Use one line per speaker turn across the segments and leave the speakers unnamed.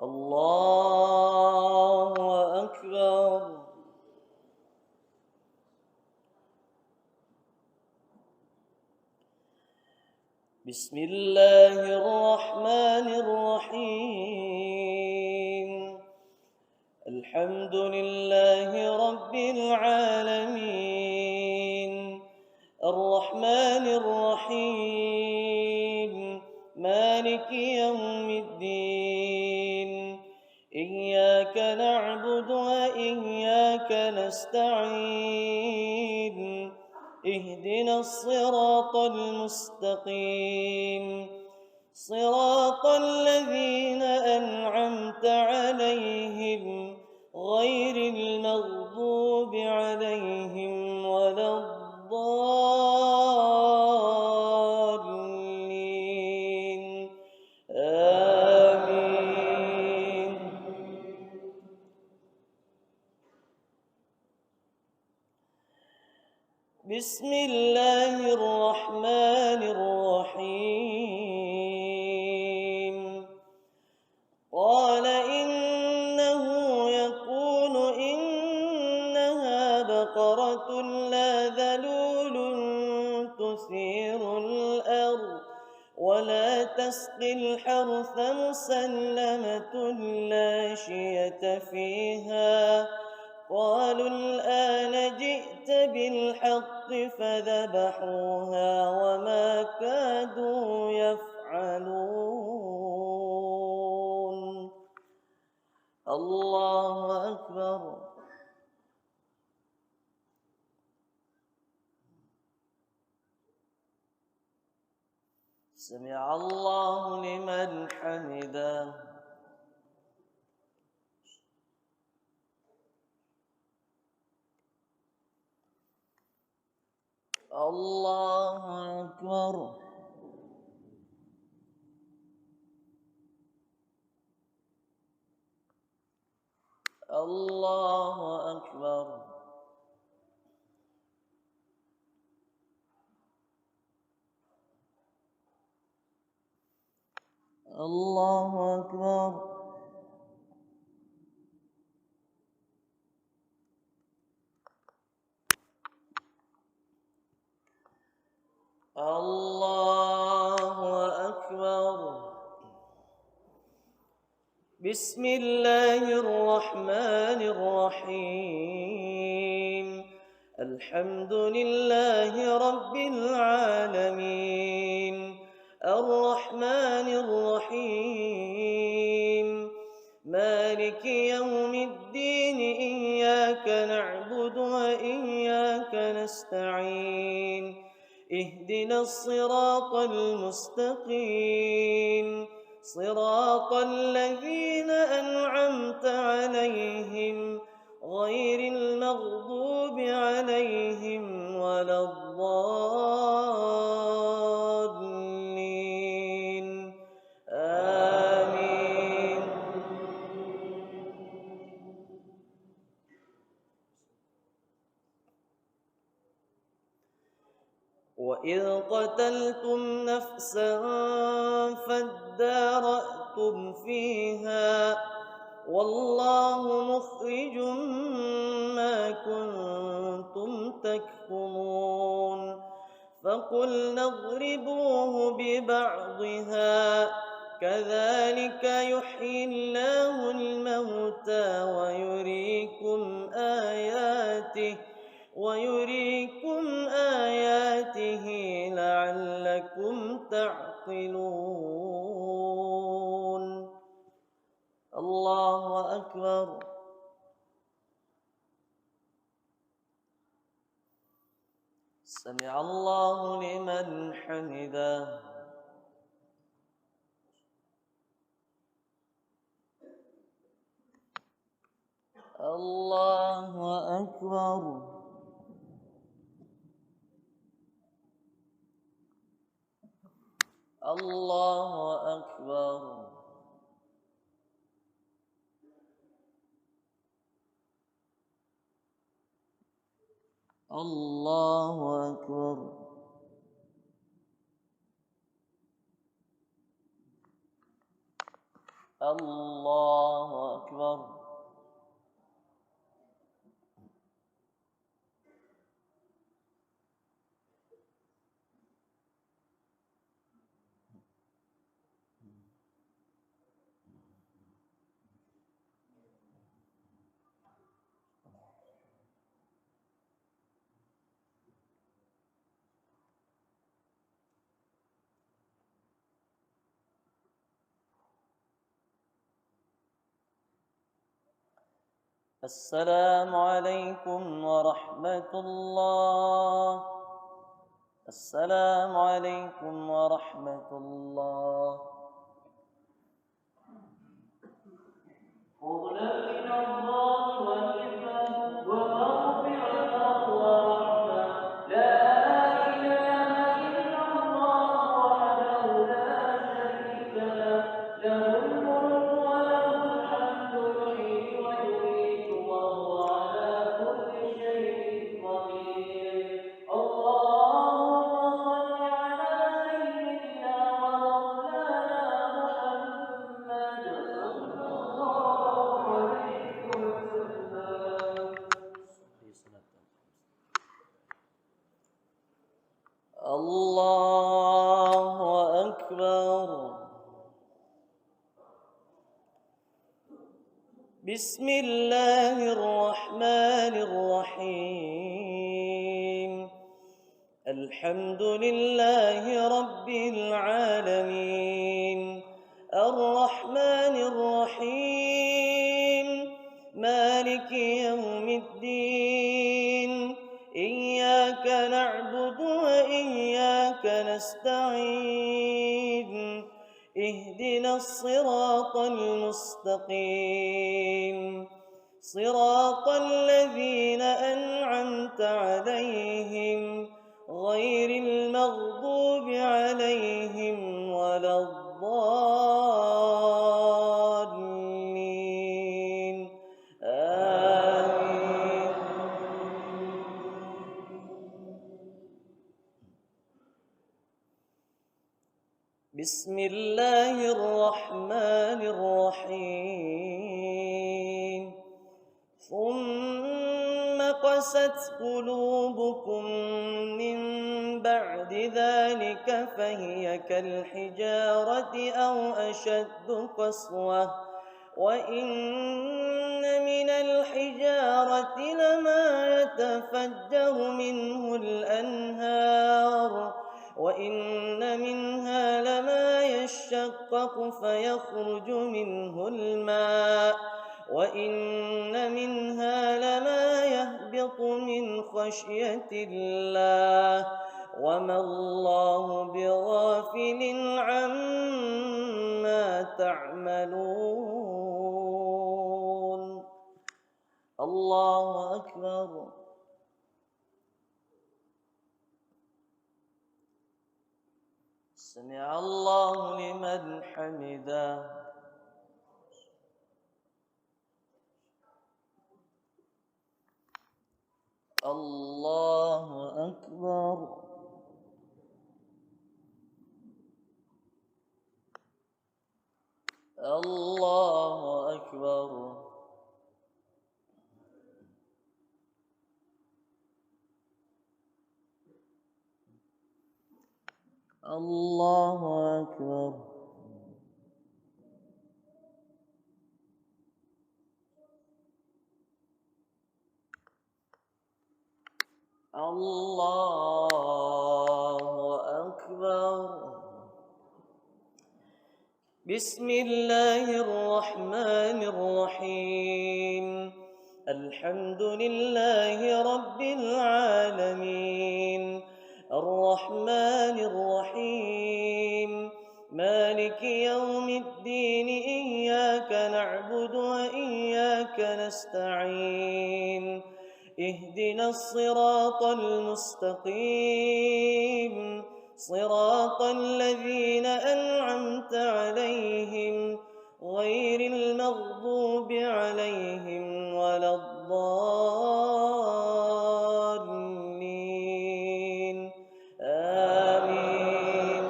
الله أكبر. بسم الله الرحمن الرحيم. الحمد لله رب العالمين، الرحمن الرحيم، مالك يوم الدين. إياك نعبد وإياك نستعين. اهدنا الصراط المستقيم، صراط الذين أنعمت عليهم غير المغضوب عليهم ولا الضالين. آمين. بسم الله الرحمن الرحيم. قال إنه يقول إنها بقرة لا ذلول تثير الأرض ولا تسقي الحرث مسلمة لا شية فيها. قالوا الآن جئت بالحق فذبحوها وما كادوا يفعلون. الله أكبر. سمع الله لمن حمده. الله أكبر. الله أكبر. الله أكبر. الله أكبر. بسم الله الرحمن الرحيم. الحمد لله رب العالمين، الرحمن الرحيم، مالك يوم الدين. إياك نعبد وإياك نستعين. اهدنا الصراط المستقيم، صراط الذين أنعمت عليهم غير المغضوب عليهم ولا الضالين. آمين. وإذ قتلتم نفسا فادارأتم فيها والله مخرج ما كنتم تكتمون. فقلنا اضربوه ببعضها كذلك يحيي الله الموتى ويريكم آياته لعلكم تعقلون. الله أكبر. سمع الله لمن حمده. الله أكبر. الله أكبر. الله أكبر. الله أكبر. السلام عليكم ورحمة الله. السلام عليكم ورحمة الله. فضلا من الله ونعمة ومغفرة ورحمة. لا إله إلا الله وحده لا شريك له. له الملك وله الحمد يحيي ويميت وهو على كل شيء قدير. اللهم صل على سيدنا ومولانا محمد صلى الله عليه وسلم. الله أكبر. بسم الله الرحمن الرحيم. الحمد لله رب العالمين. الرحمن الرحيم. مالك يوم الدين. إياك نعبد وإياك نستعين. اهدنا الصراط المستقيم. صراط الذين أنعمت عليهم غير المغضوب عليهم ولا الضالين. آمين. بسم الله الرحمن الرحيم. ثم قست قلوبكم من بعد ذلك فهي كالحجارة أو أشد قسوة. وإن من الحجارة لما يتفجر منه الأنهار وإن منها لما يشقق فيخرج منه الماء وإن منها لما يهبط من خشية الله وما الله بغافل عما تعملون. الله أكبر. سمع الله لمن حمده. الله أكبر. الله أكبر. الله أكبر. الله أكبر. بسم الله الرحمن الرحيم. الحمد لله رب العالمين. الرحمن الرحيم. مالك يوم الدين. إياك نعبد وإياك نستعين. اهدنا الصراط المستقيم. صراط الذين أنعمت عليهم غير المغضوب عليهم ولا الضالين. آمين.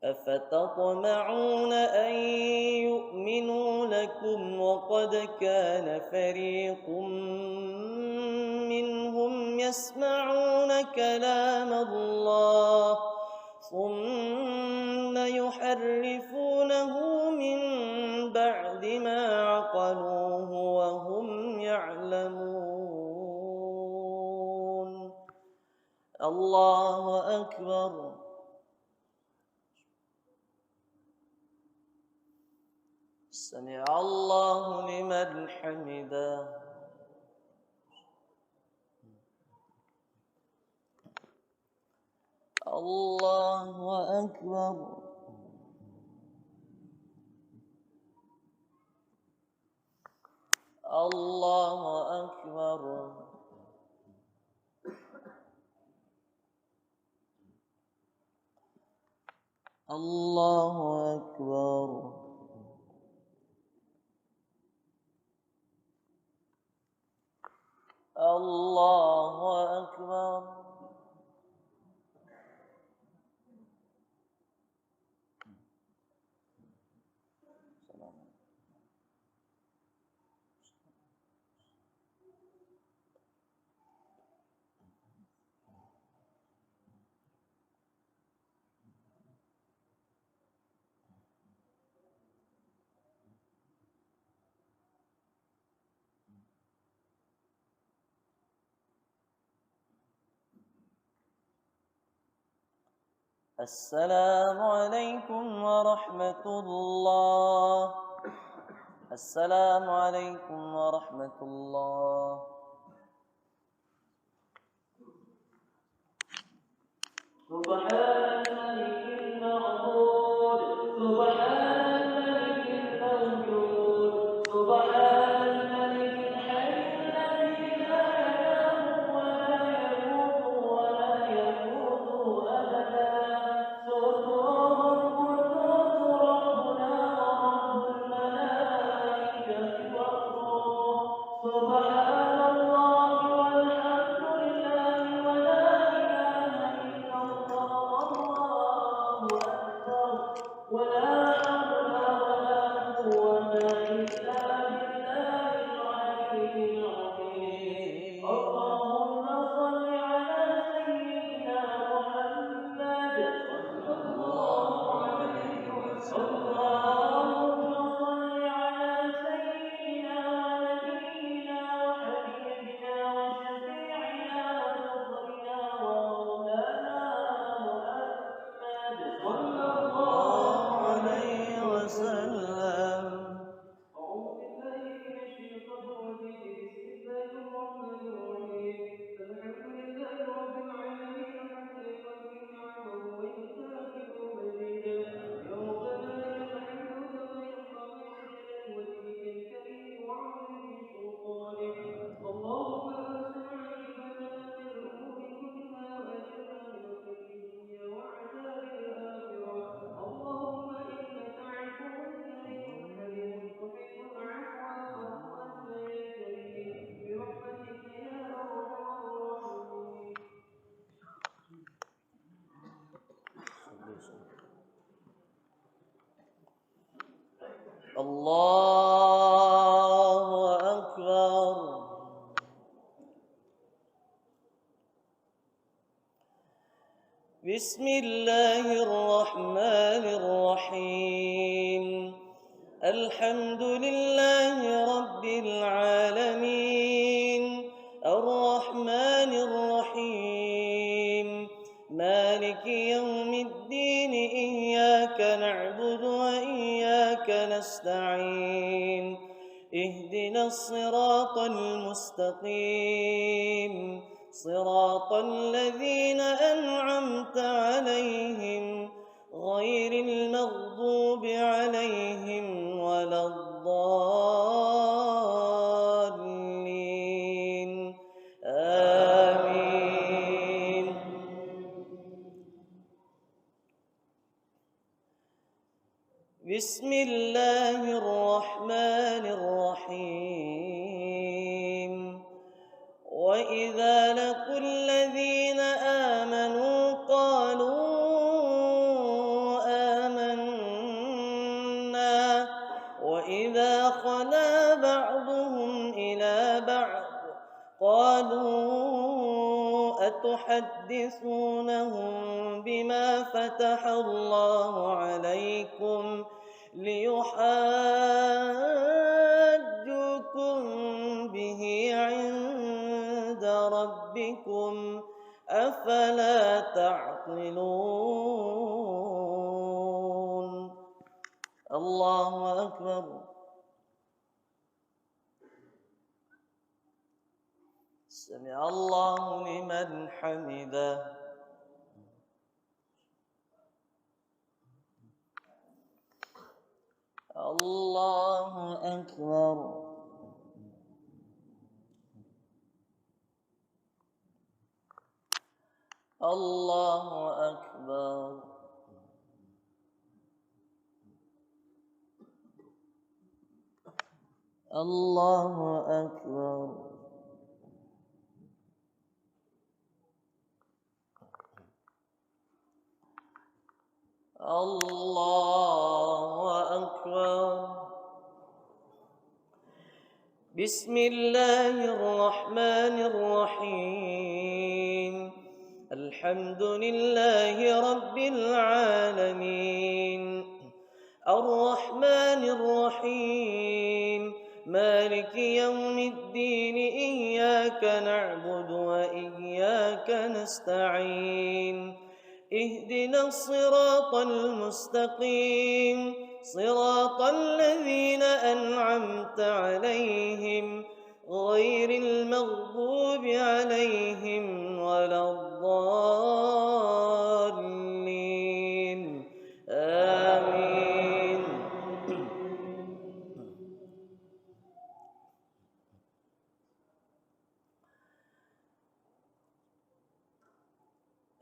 أفتطمعون أن يؤمنوا لكم وقد كان فريق منهم يسمعون كلام الله ثم يحرفونه من بعد ما عقلوه وهم يعلمون. الله أكبر. سمع الله لمن حمده. الله أكبر. الله أكبر. الله أكبر. الله أكبر. السلام عليكم ورحمة الله. السلام عليكم ورحمة الله. سبحان الملك المعبود سبحان الملك الموجود سبحان الملك الحي الذي لا ينام ولا يموت ولا يموت أبدا. سبحان قدوس ربنا ورب الملائكة والروح. سبحان الله والحمد لله ولا إله إلا الله والله أكبر. ولا حول ولا قوة إلا بالله العلي العظيم. اللهم صل على سيدنا محمد صلى الله عليه وسلم. اللهم صل على سيدنا ونبينا وحبيبنا وشفيعنا ونصرنا ومولانا محمد صلى الله عليه وسلم. أعوذ بالله من الشيطان الرجيم. بسم الله الرحمن الرحيم. الحمد لله رب العالمين حمدا يوافي نعمه ويكافئ مزيدا. يا ربنا لك الحمد كما ينبغي لجلال وجهك الكريم وعظيم سلطانك. اللهم أحسن عاقبتنا في الأمور كلها وأجرنا من خزي الدنيا وعذاب الآخرة. اللهم إنك عفو كريم حليم تحب العفو فاعف عنا يا كريم برحمتك يا أرحم الراحمين. الله أكبر. بسم الله الرحمن الرحيم. الحمد لله رب العالمين الرحمن الرحيم مالك يوم الدين. إياك نعبد وإياك نستعين. اهدنا الصراط المستقيم صراط الذين أنعمت عليهم غير المغضوب عليهم ولا الضالين. آمين. بسم الله الرحمن الرحيم. وإذا لقوا الذين آمنوا قالوا تحدثونهم بما فتح الله عليكم ليحاجوكم به عند ربكم أفلا تعقلون. الله أكبر. سمع الله لمن حمده. الله أكبر. الله أكبر. الله أكبر. الله أكبر. بسم الله الرحمن الرحيم. الحمد لله رب العالمين الرحمن الرحيم مالك يوم الدين إياك نعبد وإياك نستعين اهدنا الصراط المستقيم صراط الذين أنعمت عليهم غير المغضوب عليهم ولا الضالين آمين.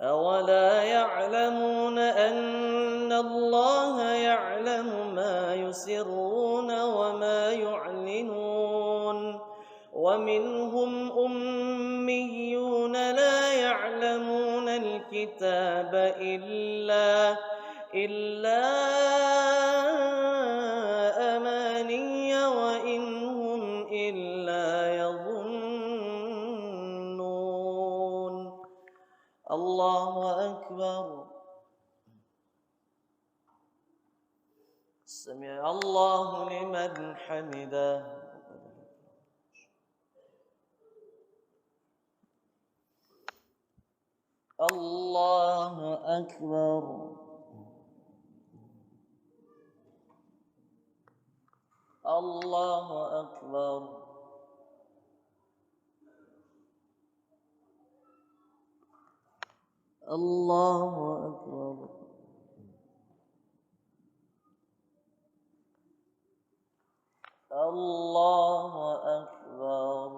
أولا يعلمون أن الله يعلم ما يسرون وما يعلنون ومنهم أميون لا يعلمون الكتاب إلا أماني وإن هم إلا يظنون. الله أكبر. سمع الله لمن حمده. الله أكبر. الله أكبر. الله أكبر. الله أكبر.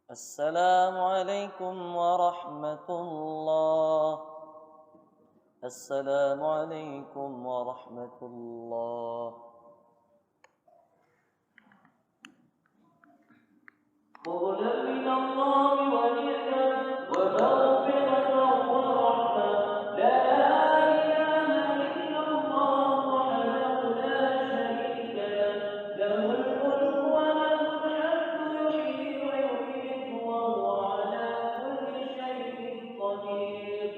السلام عليكم ورحمة الله. السلام عليكم ورحمة الله. قولا من الله ونعمة ومغفرة ورحمة. لا إله إلا الله وحده لا شريك له له الملك وله الحمد يحيي ويميت وهو على كل شيء قدير.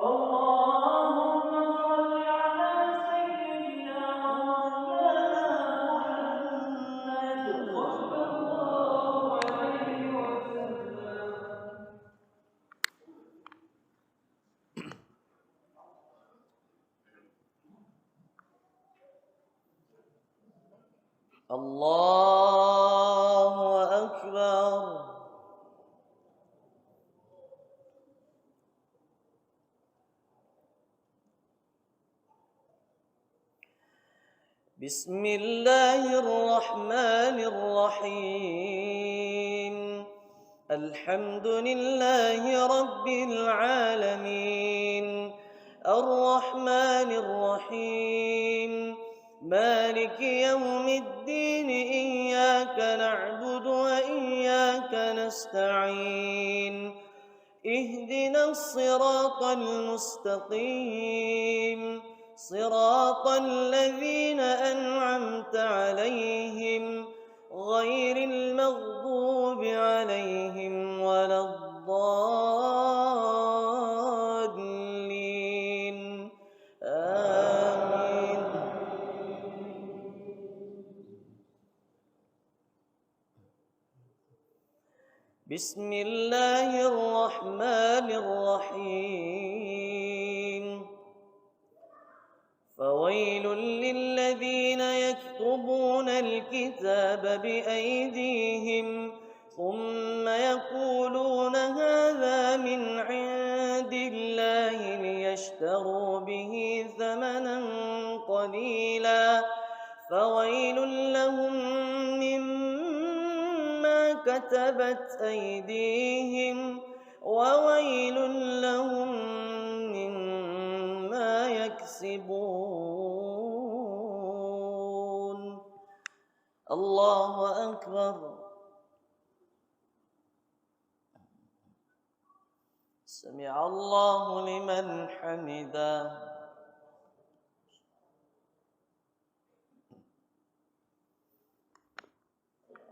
اللهم صل على سيدنا مولانا محمد صلى الله عليه وسلم. الله أكبر. بسم الله الرحمن الرحيم. الحمد لله رب العالمين، الرحمن الرحيم، مالك يوم الدين، إياك نعبد وإياك نستعين، اهدنا الصراط المستقيم، صراط الذين أنعمت عليهم غير المغضوب عليهم ولا الضالين. آمين. بسم الله الرحمن الرحيم. فويل للذين يكتبون الكتاب بأيديهم ثم يقولون هذا من عند الله ليشتروا به ثمنا قليلا، فويل لهم مما كتبت أيديهم وويل لهم مما يكسبون. الله أكبر. سمع الله لمن حمده.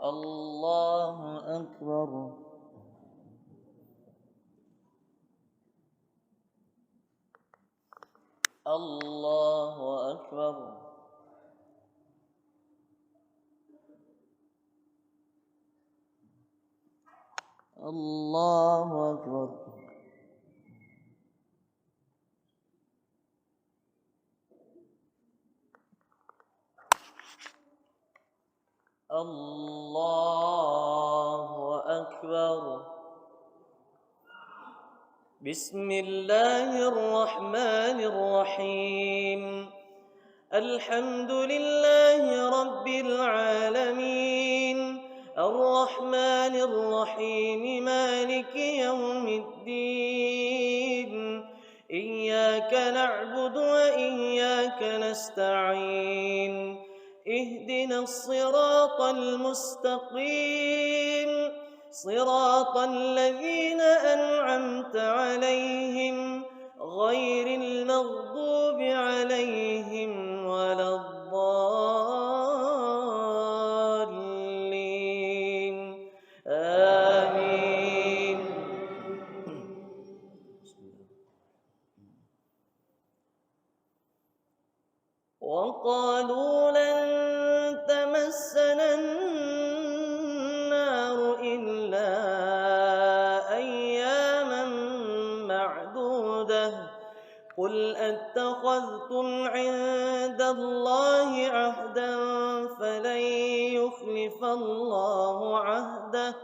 الله أكبر. الله أكبر. الله أكبر. الله أكبر. بسم الله الرحمن الرحيم. الحمد لله رب العالمين، الرحمن الرحيم، مالك يوم الدين، إياك نعبد وإياك نستعين، اهدنا الصراط المستقيم، صراط الذين أنعمت عليهم غير المغضوب عليهم ولا الضالين. آمين. وقالوا لن تمسنا النار إلا أياما معدودة، قل أتخذتم عند الله عهدا فلن يخلف الله عهده،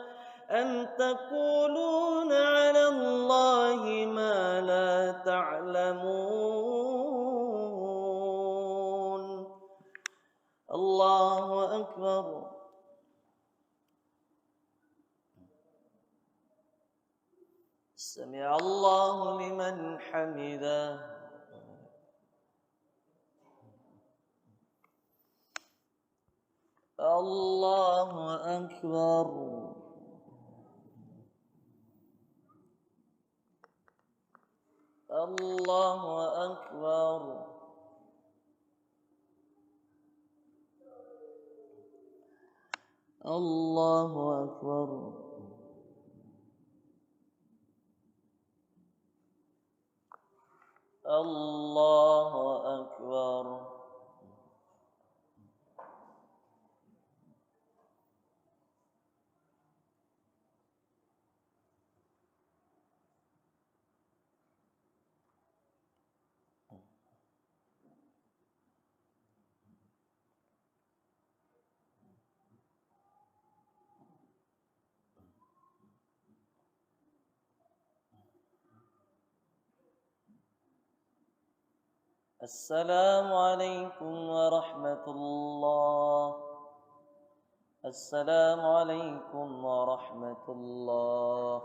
أم تقولون على الله ما لا تعلمون. الله أكبر. سمع الله لمن حمده. الله أكبر. الله أكبر. الله أكبر. الله أكبر. السلام عليكم ورحمة الله. السلام عليكم ورحمة الله.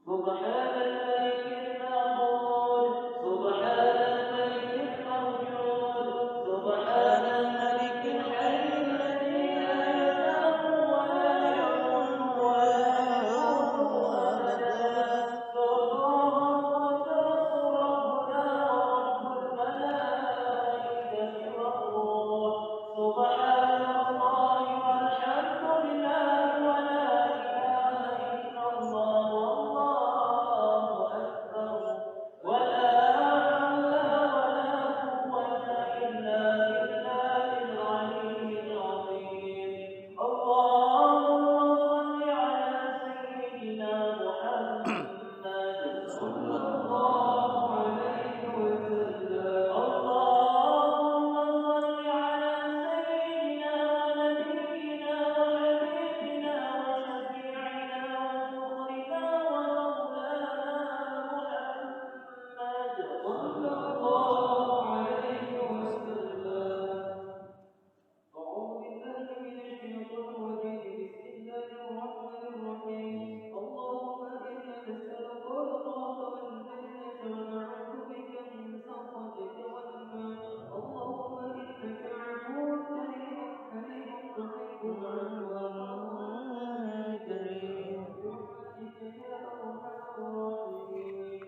سبحان الملك المعبود، سبحان الملك الموجود، سبحان الملك الحي الذي لا ينام ولا يموت ولا يكون أبدا. ربنا ورب الملائكة والروح، سبحان الله والحمد لله ولا إله إلا الله والله أكبر، ولا حول ولا قوة إلا بالله العلي العظيم. اللهم صل على سيدنا محمد صلى الله عليه وسلم. اللهم صل على سيدنا ونبينا وحبيبنا وشفيعنا وذكرنا ومولانا محمد صلى الله عليه وسلم. أعوذ بالله من الشيطان الرجيم. بسم الله الرحمن الرحيم. اللهم إنا نسألك رضاك والجنة ونعوذ بك من سخطك والنار. اللهم إنك عفو كريم تحب العفو فاعف عنا برحمتك يا أرحم الراحمين.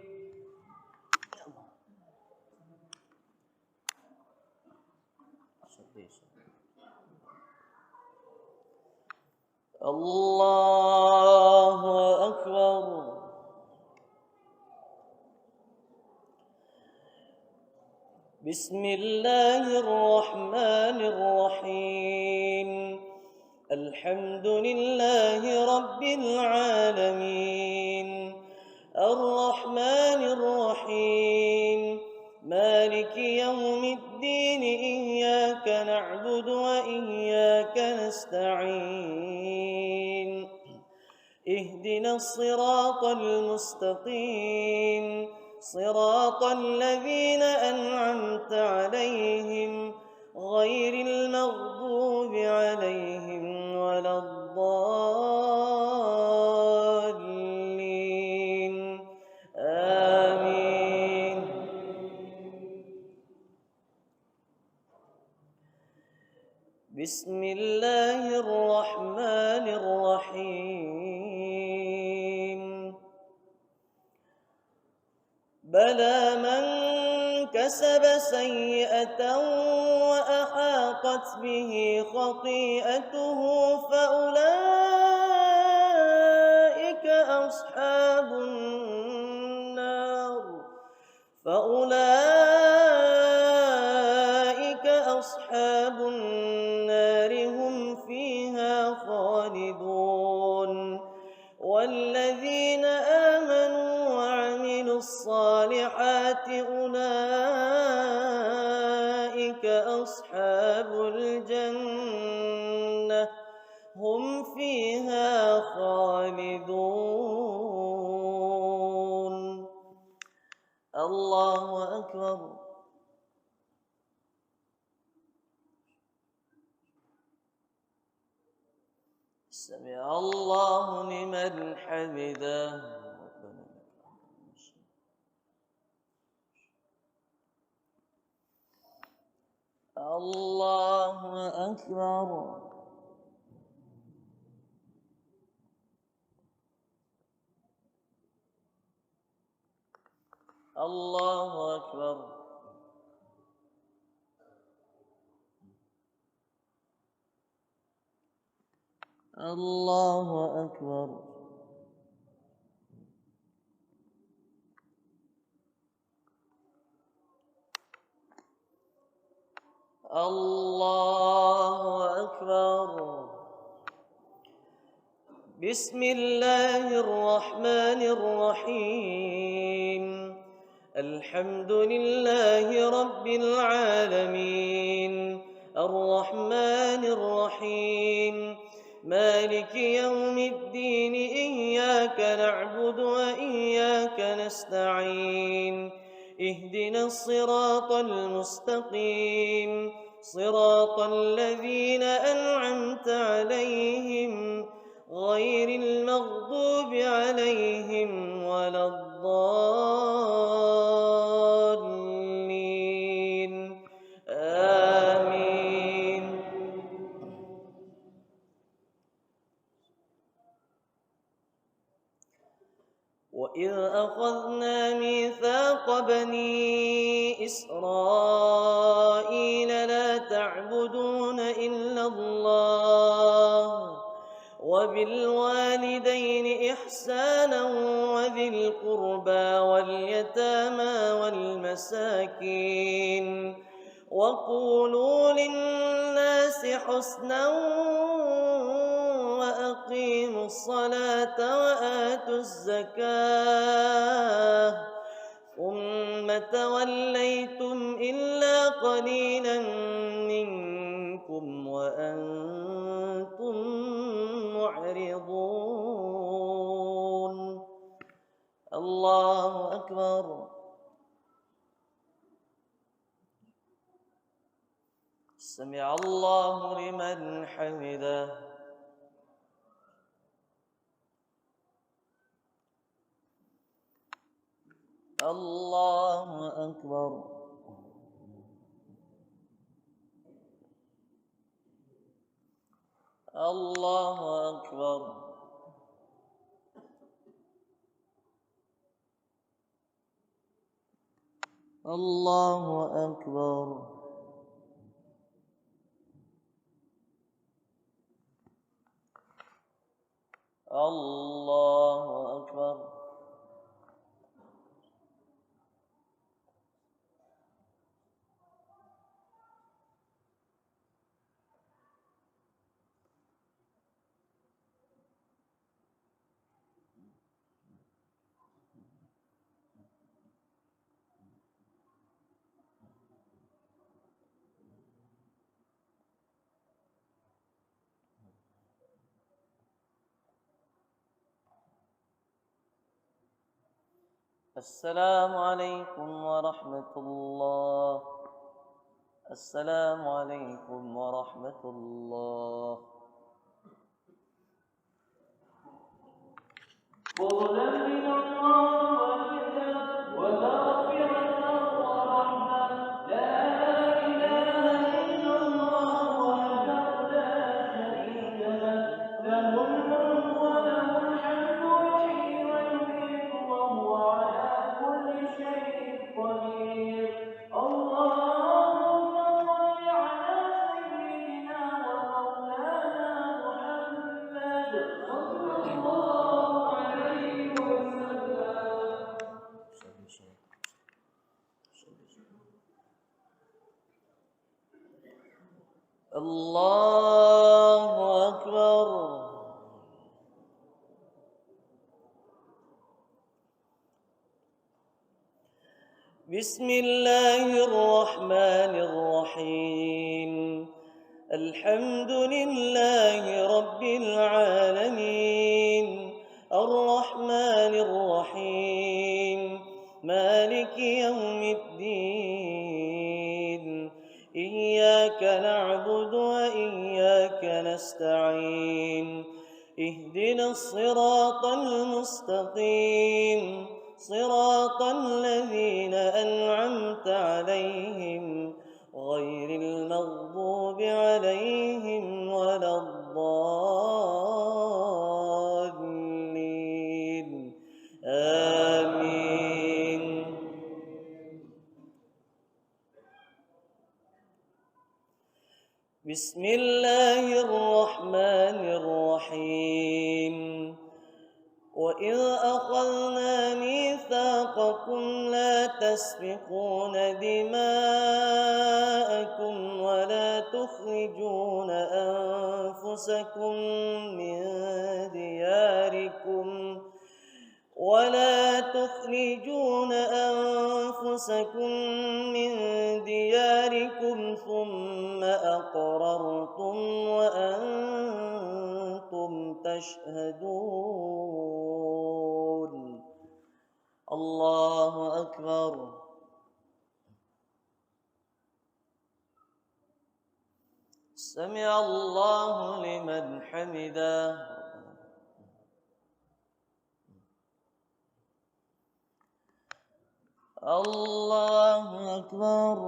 الله أكبر. بسم الله الرحمن الرحيم. الحمد لله رب العالمين، الرحمن الرحيم، مالك يوم الدين. إياك نعبد وإياك نستعين. اهدنا الصراط المستقيم، صراط الذين أنعمت عليهم غير المغضوب عليهم ولا الضالين. آمين. بسم الله الرحمن الرحيم. بلى من كسب سيئة وأحاطت به خطيئته فأولئك أصحاب النار. فأولئك أصحاب النار هم فيها خالدون. والذين آمنوا وعملوا الصالحات أولئك أصحاب الجنة هم فيها خالدون. الله أكبر. سمع الله لمن حمده. الله أكبر. الله أكبر. الله أكبر. الله أكبر. بسم الله الرحمن الرحيم. الحمد لله رب العالمين، الرحمن الرحيم، مالك يوم الدين إياك نعبد وإياك نستعين اهدنا الصراط المستقيم صراط الذين أنعمت عليهم غير المغضوب عليهم ولا الضالين آمين. وإذ أخذنا ميثاق بني إسرائيل لا تعبدون إلا الله وبالوالدين إحسانا وذي القربى واليتامى والمساكين وقولوا للناس حسنا وأقيموا الصلاة وآتوا الزكاة ثم توليتم إلا قليلا منكم وأنتم معرضون. الله أكبر. سمع الله لمن حمده. الله أكبر. الله أكبر. الله أكبر. الله أكبر. السلام عليكم ورحمة الله. السلام عليكم ورحمة الله. فضلا من الله وكتاب ومغفرة ورحمة. لا إله إلا الله وحده لا شريك له له الملك وله الحمد يحيي ويميت وهو على كل شيء قدير. اللهم صل على سيدنا ومولانا محمد صلى الله عليه وسلم. الله أكبر. بسم الله الرحمن الرحيم. الحمد لله رب العالمين الرحمن الرحيم مالك يوم الدين إياك نعبد وإياك نستعين اهدنا الصراط المستقيم صراط الذين أنعمت عليهم غير المغضوب عليهم ولا الضالين آمين. بسم الله الرحمن الرحيم. وإذ أخذنا ميثاقكم لا تسفكون دماءكم ولا تخرجون أنفسكم من دياركم ثم أقررتم وأنتم يشهدون الله أكبر. سمع الله لمن حمده. الله أكبر.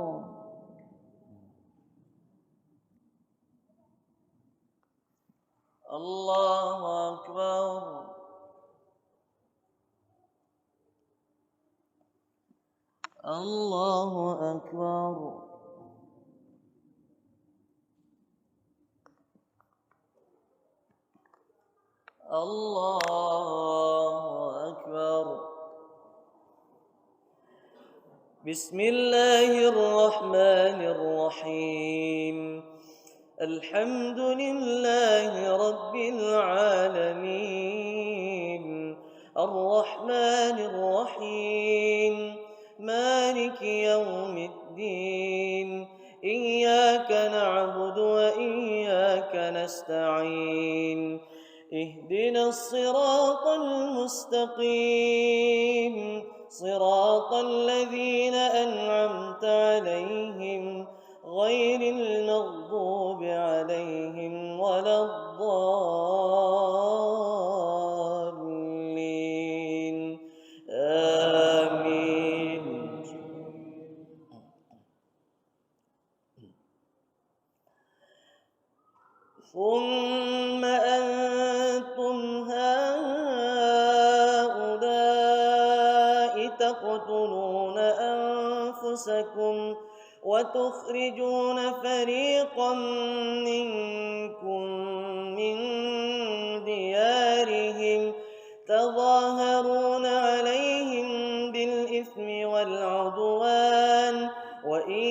الله أكبر. الله أكبر. الله أكبر. بسم الله الرحمن الرحيم. الحمد لله رب العالمين الرحمن الرحيم مالك يوم الدين إياك نعبد وإياك نستعين اهدنا الصراط المستقيم صراط الذين أنعمت عليهم غير المغضوب عليهم ولا الضالين آمين. ثم أنتم هؤلاء تقتلون أنفسكم وتخرجون فريقا منكم من ديارهم تظاهرون عليهم بالإثم والعدوان وإن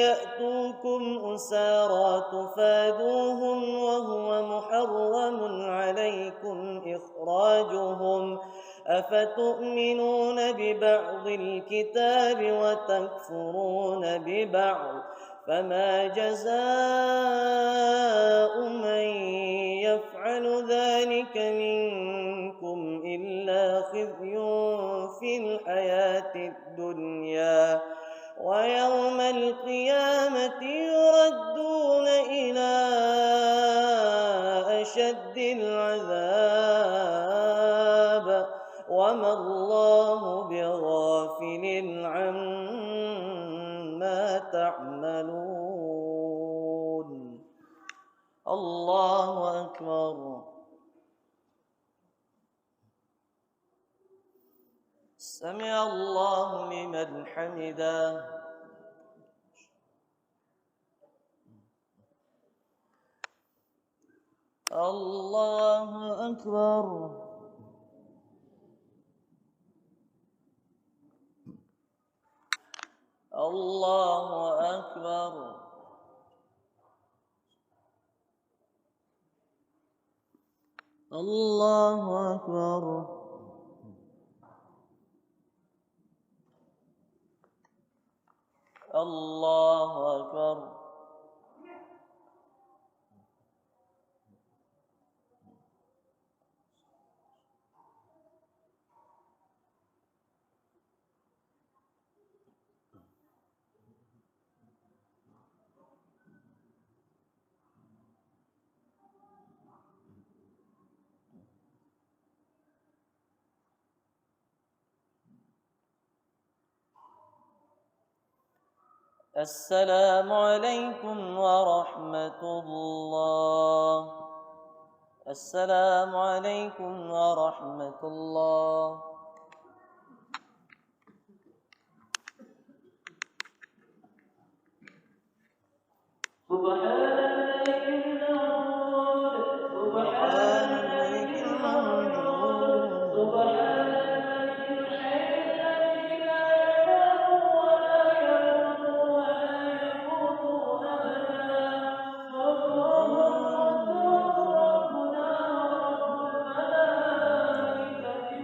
يأتوكم أسارى تفادوهم وهو محرم عليكم إخراجهم أفتؤمنون ببعض الكتاب وتكفرون ببعض فما جزاء من يفعل ذلك منكم إلا خزي في الحياة الدنيا ويوم القيامة يردون إلى أشد العذاب وما الله بغافل عما تعملون. الله أكبر. سمع الله لمن حمده. الله أكبر. الله أكبر. الله أكبر. الله أكبر. السلام عليكم ورحمة الله. السلام عليكم ورحمة الله. سبحان الملك المعبود سبحان الملك المعبود سبحان الملك الحي الذي لا ينام ولا يموت ولا يموت أبدا. الله ربنا ورب الملائكة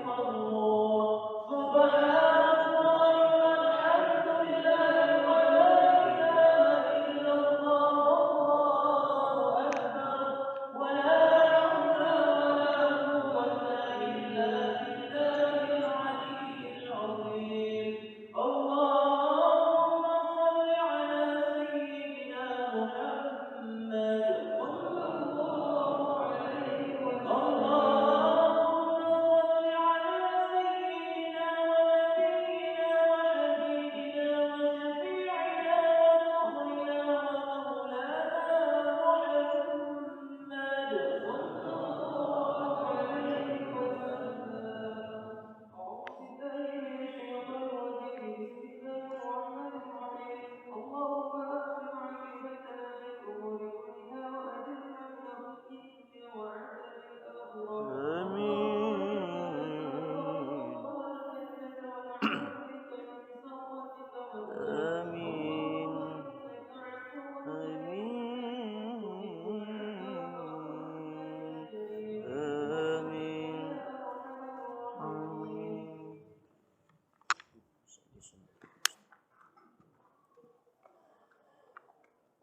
والروح سبحان الله والحمد لله ولا إله إلا الله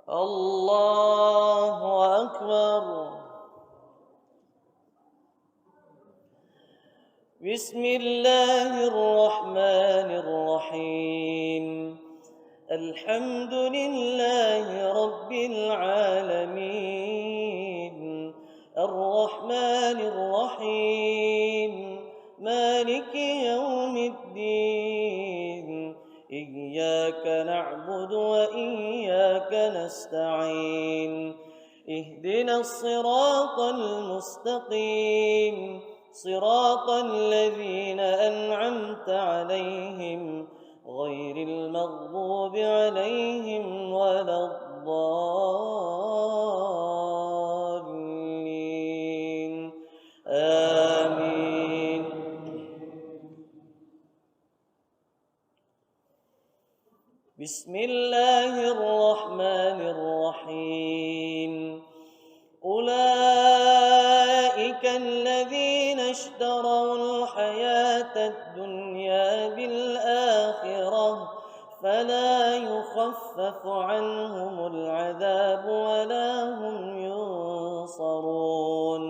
الله أكبر. بسم الله الرحمن الرحيم. الحمد لله رب العالمين، الرحمن الرحيم، مالك يوم الدين، إياك نعبد وإياك نستعين، اهدنا الصراط المستقيم، صراط الذين أنعمت عليهم غير المغضوب عليهم ولا الضالين. آمين. بسم الله الرحمن الرحيم. أولئك الذين اشتروا الحياة الدنيا بالآخرة فلا يخفف عنهم العذاب ولا هم ينصرون.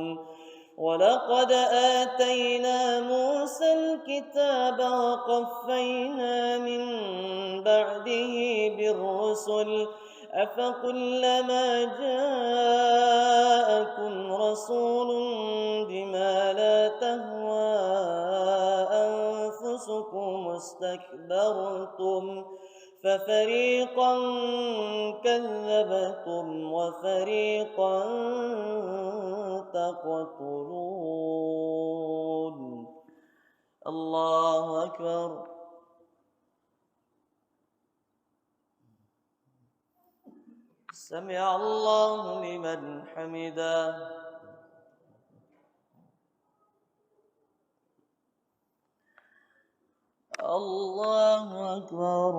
ولقد آتينا موسى الكتاب وقفينا من بعده بالرسل أفكلما جاءكم رسول بما لا تهوى أنفسكم استكبرتم ففريقا كذبتم وفريقا تقتلون. الله أكبر. سمع الله لمن حمده. الله أكبر.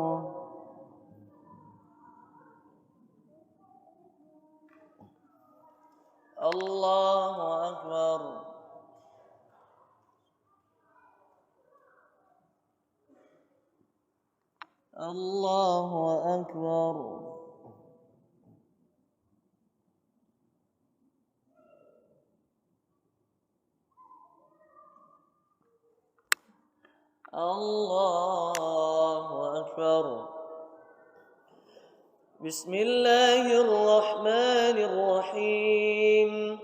الله أكبر. الله أكبر. الله أكبر. بسم الله الرحمن الرحيم.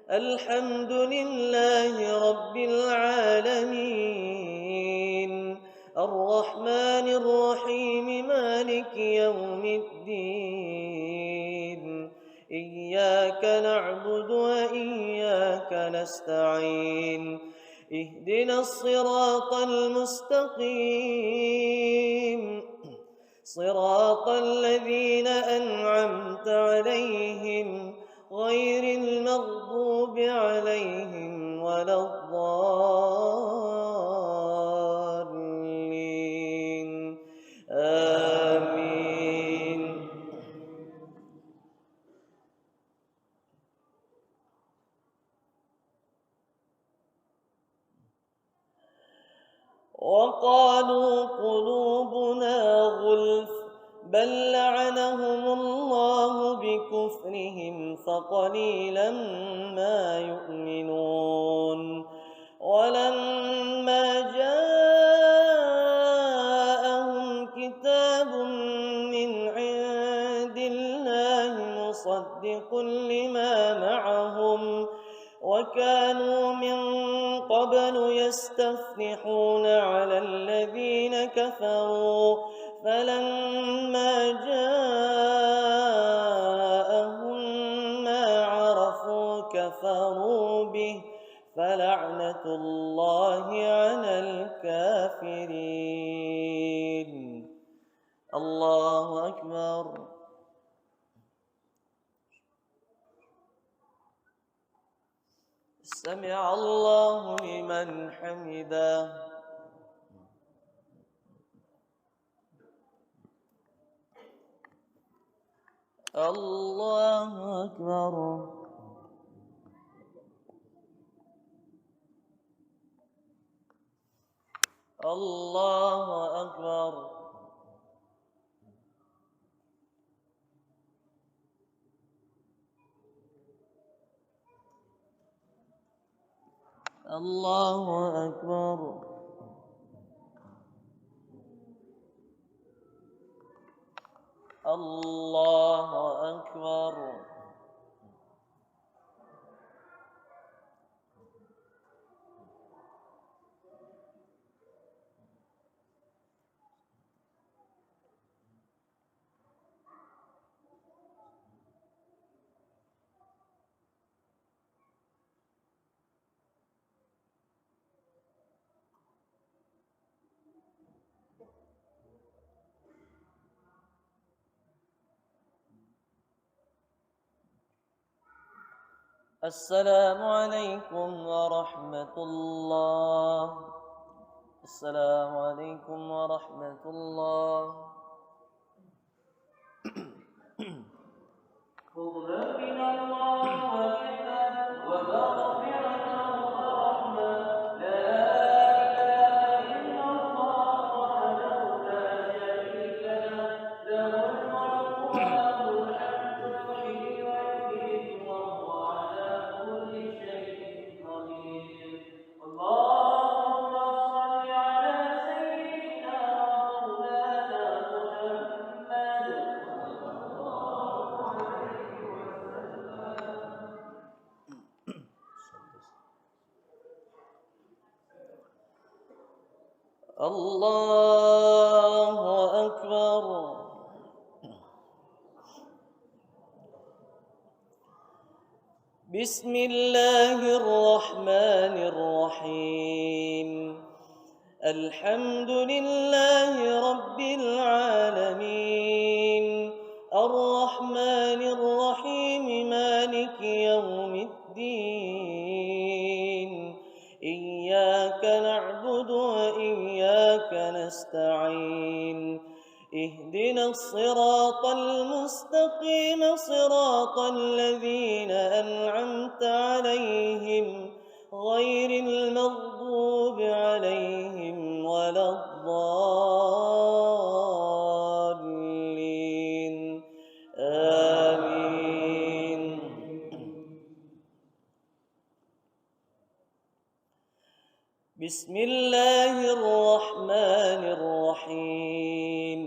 الحمد لله رب العالمين، الرحمن الرحيم، مالك يوم الدين، إياك نعبد وإياك نستعين، اهدنا الصراط المستقيم، صراط الذين أنعمت عليهم غير المغضوب عليهم ولا الضالين. آمين. وقالوا قلوبنا غلف بل لعنهم الله بكفرهم فقليلا ما يؤمنون. ولما جاءهم كتاب من عند الله مصدق لما معهم وكانوا من قبل يستفتحون على الذين كفروا فلما جاءهم ما عرفوا كفروا به فلعنة الله على الكافرين. الله أكبر. سمع الله لمن حمده. الله أكبر. الله أكبر. الله أكبر. الله أكبر. السلام عليكم ورحمة الله. السلام عليكم ورحمة الله. فضلا من الله وجنة ومغفرة ورحمة. لا إله إلا الله وحده لا شريك له. له الملك وله الحمد يحيي ويميت وهو على كل شيء قدير. اللهم صل على سيدنا ومولانا محمد. الله أكبر. بسم الله الرحمن الرحيم. الحمد لله رب العالمين. الرحمن الرحيم مالك يوم الدين. إياك نعبد وإياك نستعين. اهدنا الصراط المستقيم صراط الذين أنعمت عليهم غير المغضوب عليهم ولا الضالين. آمين. بسم الله الرحمن الرحيم.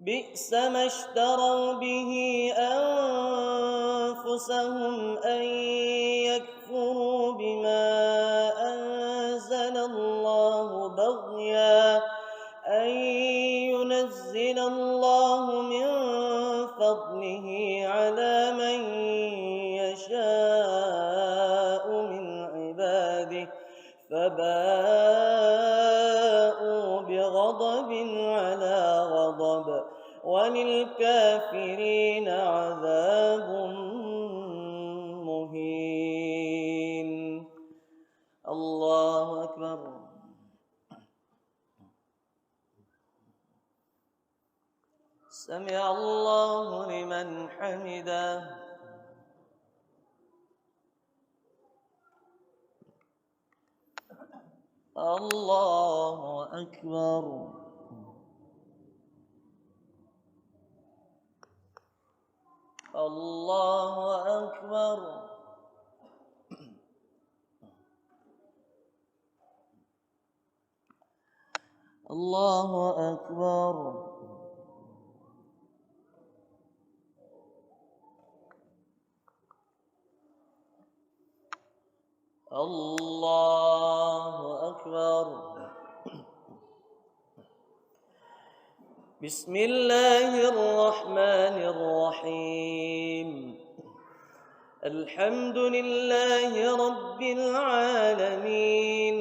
بئس ما اشتروا به أنفسهم أن يكفروا بما أنزل الله بغيا أن ينزل الله من فضله على من يشاء من عباده فباءوا بغضب على غضب وللكافرين عذاب مهين. الله أكبر. سمع الله لمن حمده. الله أكبر. الله أكبر. الله أكبر. الله أكبر. بسم الله الرحمن الرحيم. الحمد لله رب العالمين.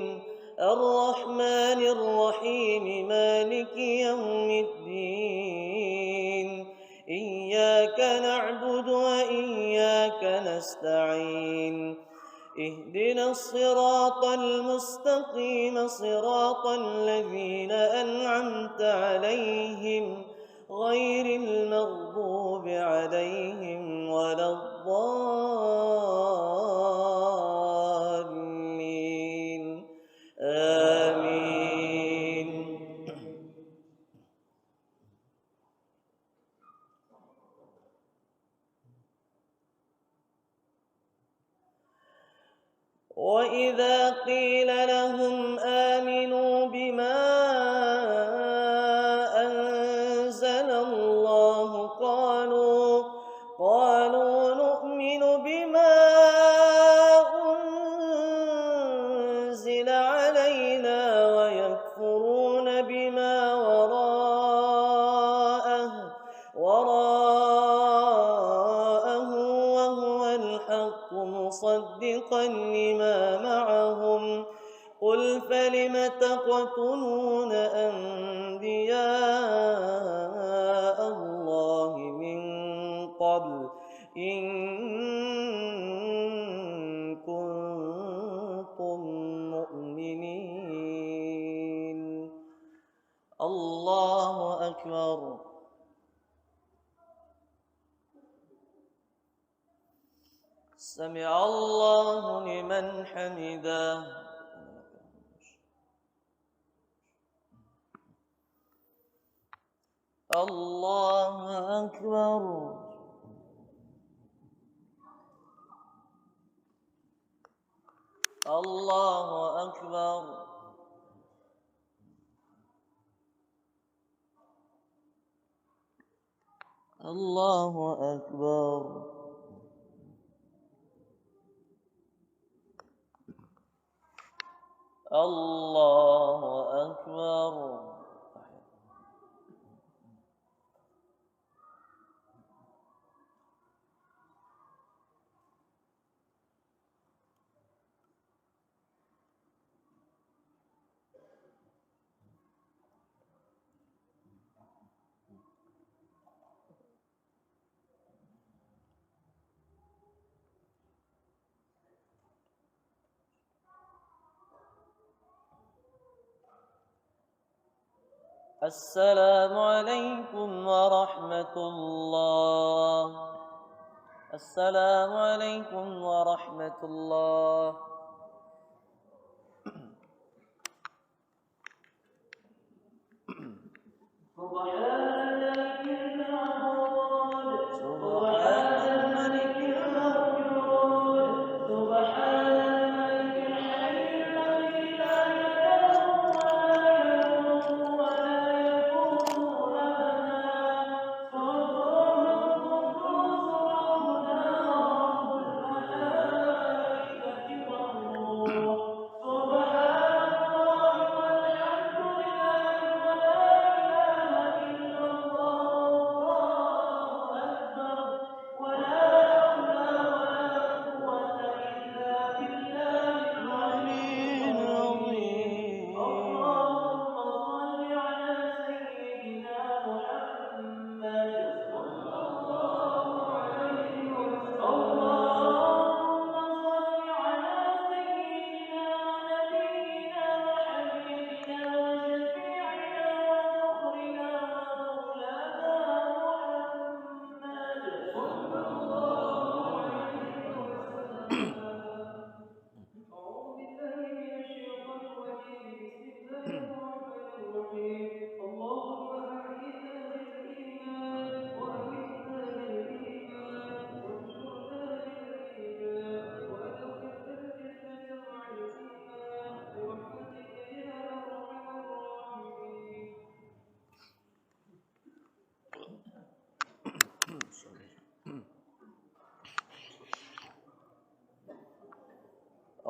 الرحمن الرحيم مالك يوم الدين. إياك نعبد وإياك نستعين. اهدنا الصراط المستقيم صراط الذين أنعمت عليهم غير المغضوب عليهم ولا الضالين. آمين. وإذا قيل لهم آمنوا بما أنزل الله قالوا نؤمن بما أنزل علينا ويكفرون بما وراءه وهو الحق مصدقا لما معهم قل فلم تقتلون أنبياء الله من قبل إن كنتم مؤمنين. الله أكبر. سمع الله لمن حمده. الله أكبر. الله أكبر. الله أكبر. الله أكبر. السلام عليكم ورحمة الله. السلام عليكم ورحمة الله.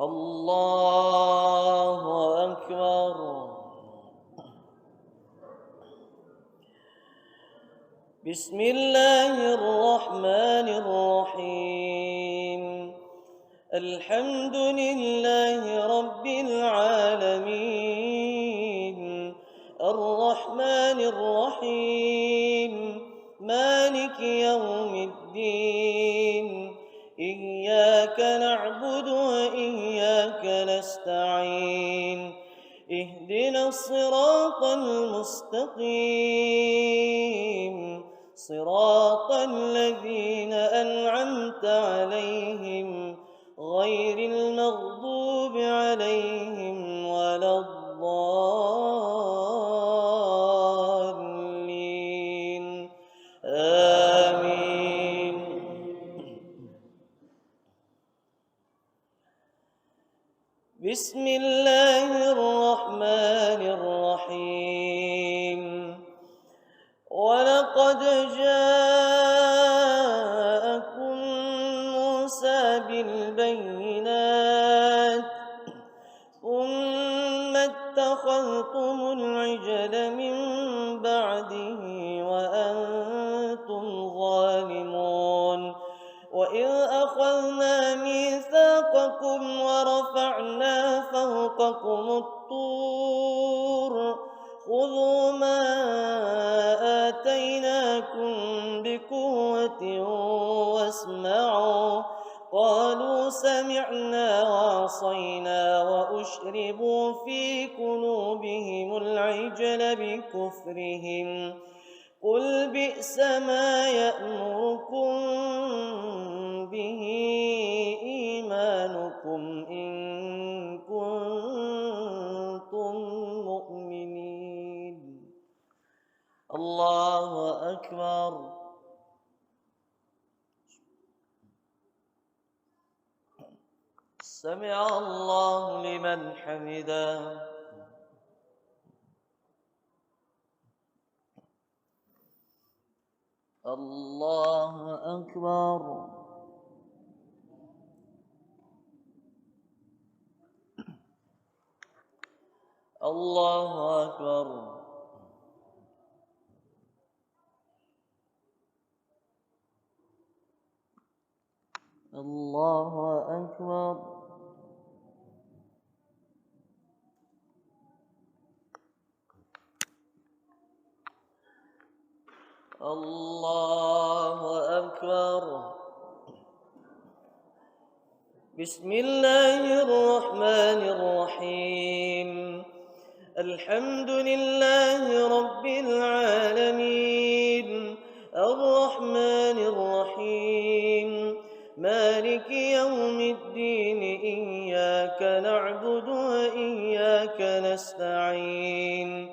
الله أكبر. بسم الله الرحمن الرحيم. الحمد لله رب العالمين الرحمن الرحيم مالك يوم الدين إياك نعبد وإياك نستعين اهدنا الصراط المستقيم صراط الذين أنعمت عليهم غير المغضوب عليهم ولا الضالين آمين. بسم الله الرحمن الرحيم ولقد جاءكم موسى بالبينات ثم اتخذتم العجل من بعده وأنتم ظالمون وإذ أخذنا ميثاقكم ورفعنا فوقكم الطور خذوا ما آتيناكم بقوة واسمعوا قالوا سمعنا وعصينا وأشربوا في قلوبهم العجل بكفرهم قل بئس ما يأمركم به إيمانكم إن كنتم مؤمنين. الله أكبر. سمع الله لمن حمده. الله أكبر. الله أكبر. الله أكبر. الله أكبر. بسم الله الرحمن الرحيم الحمد لله رب العالمين الرحمن الرحيم مالك يوم الدين إياك نعبد وإياك نستعين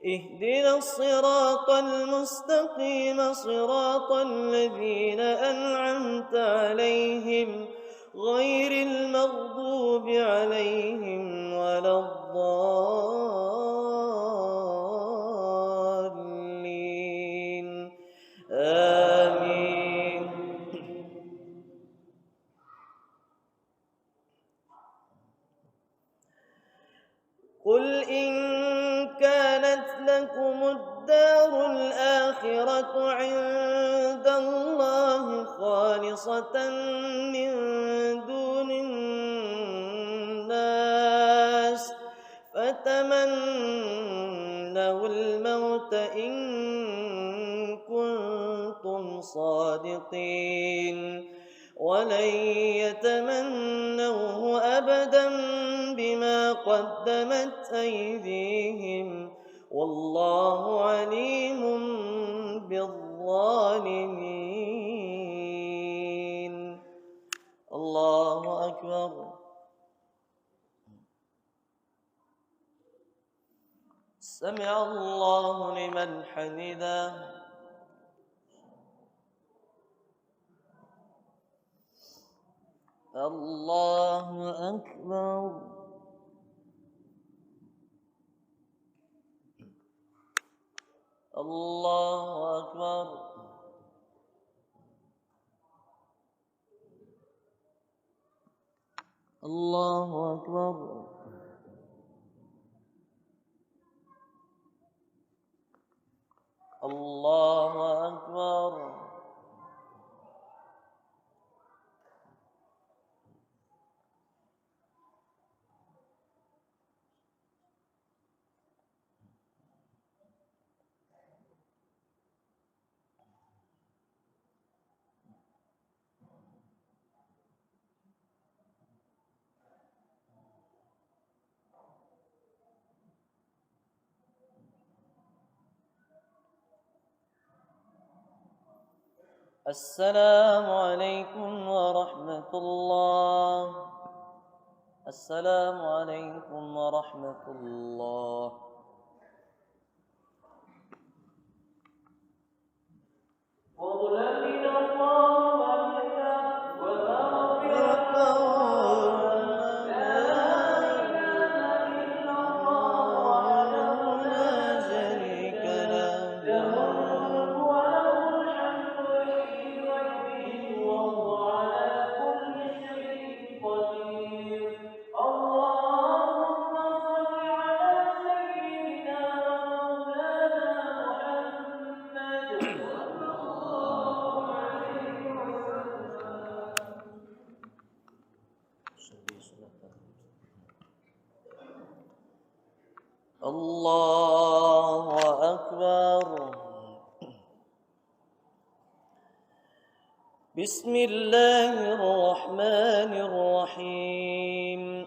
اهدنا الصراط المستقيم صراط الذين أنعمت عليهم غير المغضوب عليهم ولا الضالين آمين. قل إن كانت لكم الدار الآخرة عند الله خالصة من دون الناس فتمنوا الموت إن كنتم صادقين ولن يتمنوه أبدا بما قدمت أيديهم والله عليم بالظالمين. الله أكبر. سمع الله لمن حمده. الله أكبر. الله أكبر. الله أكبر. الله أكبر. السلام عليكم ورحمة الله. السلام عليكم ورحمة الله. فضلا من الله ومغفرة لا الله أكبر. بسم الله الرحمن الرحيم.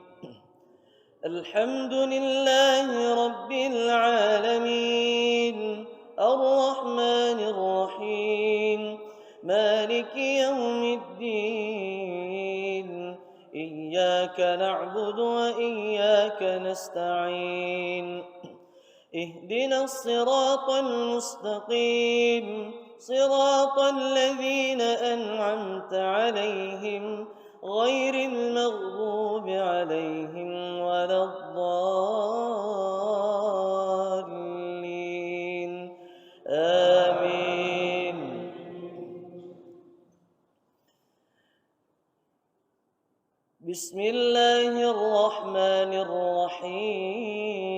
الحمد لله رب العالمين، الرحمن الرحيم، مالك يوم الدين، إياك نعبد وإياك نستعين، اهدنا الصراط المستقيم، صراط الذين أنعمت عليهم غير المغضوب عليهم ولا الضالين، آمين. بسم الله الرحمن الرحيم.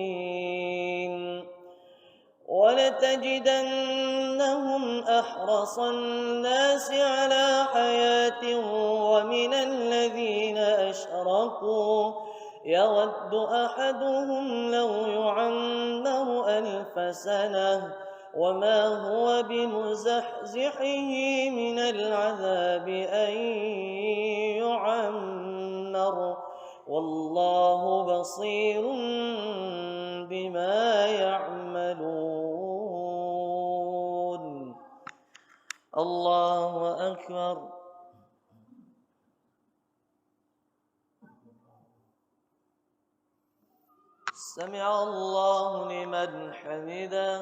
ولتجدنهم أحرص الناس على حياة ومن الذين أشركوا يود أحدهم لو يعمر 1000 سنة وما هو بمزحزحه من العذاب أن يعمر، والله بصير بما يعملون. الله أكبر. سمع الله لمن حمده.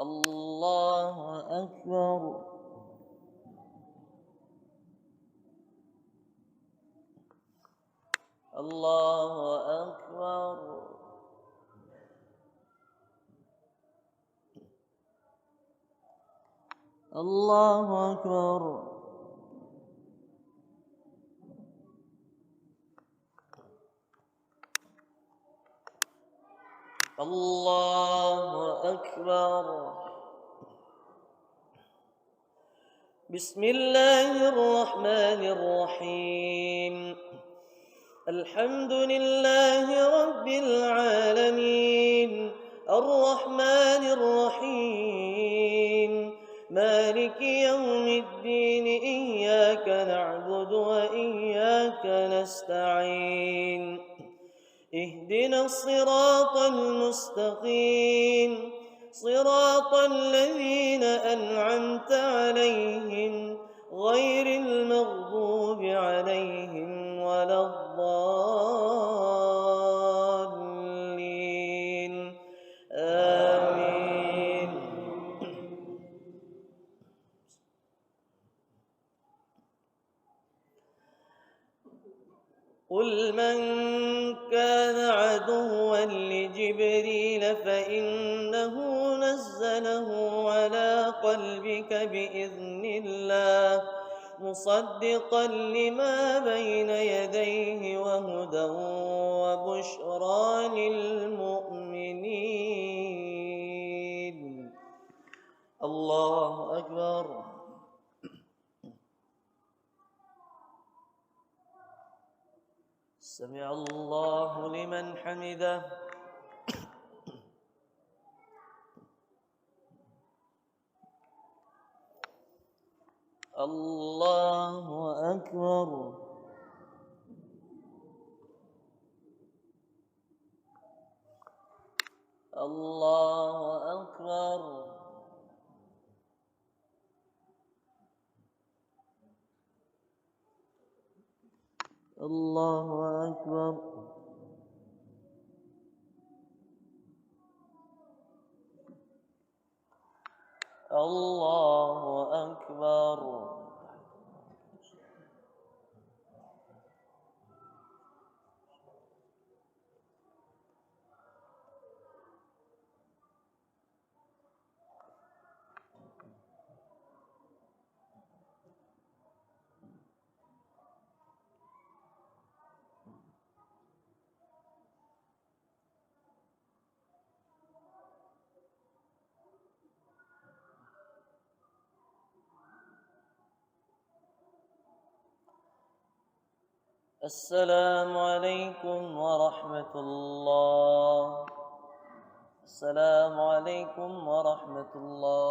الله أكبر. الله أكبر. الله أكبر. الله أكبر. بسم الله الرحمن الرحيم. الحمد لله رب العالمين، الرحمن الرحيم، مالك يوم الدين، إياك نعبد وإياك نستعين، اهدنا الصراط المستقيم، صراط الذين أنعمت عليهم غير المغضوب عليهم ولا الضالين، آمين. قل من كان عدوا لجبريل فإنه نزله على قلبك بإذن الله مصدقا لما بين يديه وهدى وبشرى للمؤمنين. الله أكبر. سمع الله لمن حمده. الله أكبر. الله أكبر. الله أكبر. الله أكبر. السلام عليكم ورحمة الله. السلام عليكم ورحمة الله.